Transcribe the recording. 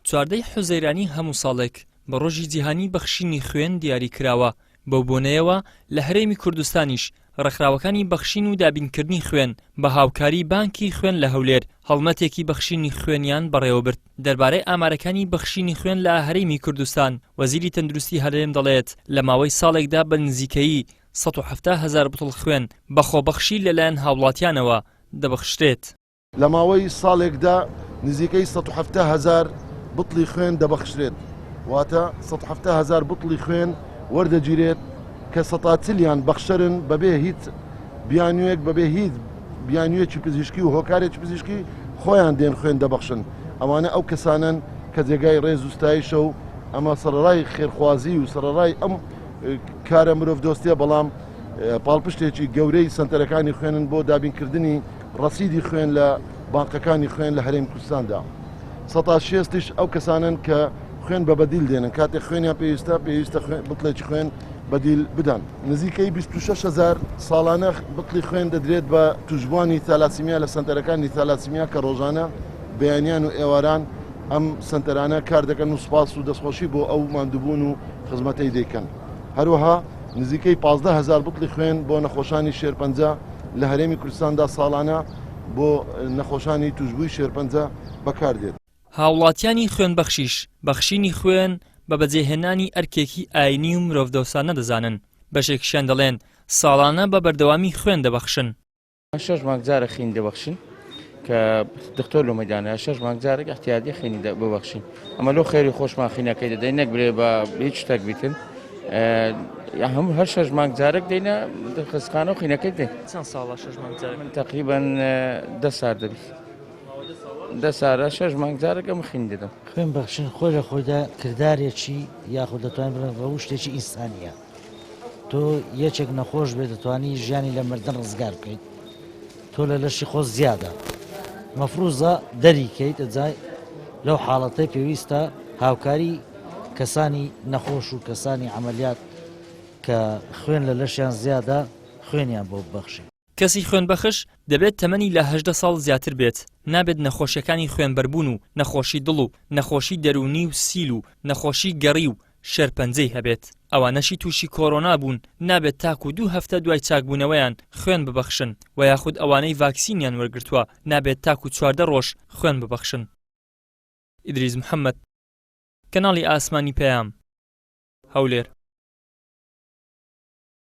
چواردەی حوزەیرانی هەموو ساڵێک بە ڕۆژی جیهانی بەخشینی خوێن دیاری کراوە. بەو بۆنەیەوە لە هەرێمی کوردستانیش ڕێکخراوەکانی بەخشین و دابینکردنی خوێن بە هاوکاری بانکی خوێن لە هەولێر هەڵمەتێکی بەخشینی خوێنیان بەڕێوەبرد. دەربارەی ئامارەکانی بەخشینی خوێن لە هەرێمی کوردستان وەزیری تەندروستی هەرێم دەڵێت لە ماوەی ساڵێکدا بە نزیکەیی 170,000 بتڵ خوێن بە خۆبەخشی لەلایەن هاوڵاتیانەوە دەبەخشرێت. لە ماوەی ساڵێکدا نزیکەی 170,000 بتڵی خوێن دەبەخشرێت، واتە 170,000 بتڵی خوێن وەردەگیرێت کە سەتاتلیان بەخشەرن بەبێ هیچ بیانوێک بەبێ هیچ بیانوێکی پزیشکی و هۆکارێکی پزیشکی خۆیان دێن خوێن دەبەخشن. ئەوانە ئەو کەسانن کە جێگای ڕێز و ستایشە و ئەمە سەرڕای خێرخوازی و سەرڕای ئەم کارە مرۆڤ دۆستیە، بەڵام پاڵپشتێکی گەورەی سنتەرەکانی خوێنن بۆ دابینکردنی ڕەسیدی خوێن لە بانکەکانی خوێن لە هەرێمی کوردستاندا. 160 ئەو کەسانن کە خوێن بە بەدیل دێنن، کاتێک خوێنیان پێویستە بتڵێکی خوێن بەدیل بدەن. نزیکەی 26,000 ساڵانە بتڵی خوێن دەدرێت بە توشبوانی تالاسیمیا لە سنتەرەکانی تالاسیمیا کە ڕۆژانە بەیانیان و ئێواران ئەم سنتەرانە کار دەکەن و سوپاس و دەستخۆشی بۆ ئەو ماندووبوون و خزمەتەی دەیکەن. هەروەها نزیکەی 15,000 بتڵی خوێن بۆ نەخۆشانی شێرپەنجە لە هەرێمی کوردستاندا ساڵانە بۆ نەخۆشانی توشبووی شێرپەنجە بەکاردێت. هاوڵاتیانی خوێنبەخشیش بەخشینی خوێن بە بەجێهێنانی ئەرکێکی ئاینی و مرۆڤدۆستانە دەزانن. بەشێکیشیان دەڵێن ساڵانە بە بەردەوامی خوێن دەبەخشن. 6 مانگجارە خین دەبەخشین کە دکتۆر لە مەدانە 6 مانگجارێک احتیاطی خینی ببەخشین. ئەمە لۆ خێری خۆشمان خینەکەی دەدەین نەکبرێ بە هیچ شتێک بیتن. هەموو هەر 6 مانگجارێک دەینە خستخانە و خینەکەی دەین. چەند ساڵە 6 مانگجارێک؟ من تقریبا 10 سال دەبیت. 10 سالە 6 مانگجارێک ئەم خین دەدەم. خوێن بەخشین خۆی لە خۆیدا کردارێکی یاخود دەتوانین بڵێن ڕەوو شتێکی ئینسانیە. تۆ یەکێک نەخۆش بێت دەتوانی ژیانی لە مردن ڕزگار بکەیت، تۆ لە لەشی خۆ زیادە مەفروزە دەریکەیت ئەجای لەو حاڵەتەی پێویستە هاوکاری کەسانی نەخۆش و کەسانی عملیات کە خوێن لە لەشیان زیادە خوێنیان بۆ ببەخشین. کەسی خوێنبەخش دەبێت تەمەنی لە 18 ساڵ زیاتر بێت. نابێت نەخۆشیەکانی خوێنبەربوون و نەخۆشی دڵ و نەخۆشی دەرونی و سیل و نەخۆشی گەڕی و شێرپەنجەی هەبێت. ئەوانەشی تووشی کۆڕۆنا بوون نابێت تاکو 2 هەفتە دوای چاکبوونەوەیان خوێن ببەخشن، و یاخود ئەوانەی ڤاکسینیان وەرگرتووە نابێت تاکو 14 ڕۆژ خوێن ببەخشن. ئیدریس محەممەد، کەناڵی ئاسمانی پەیام، هەولێر.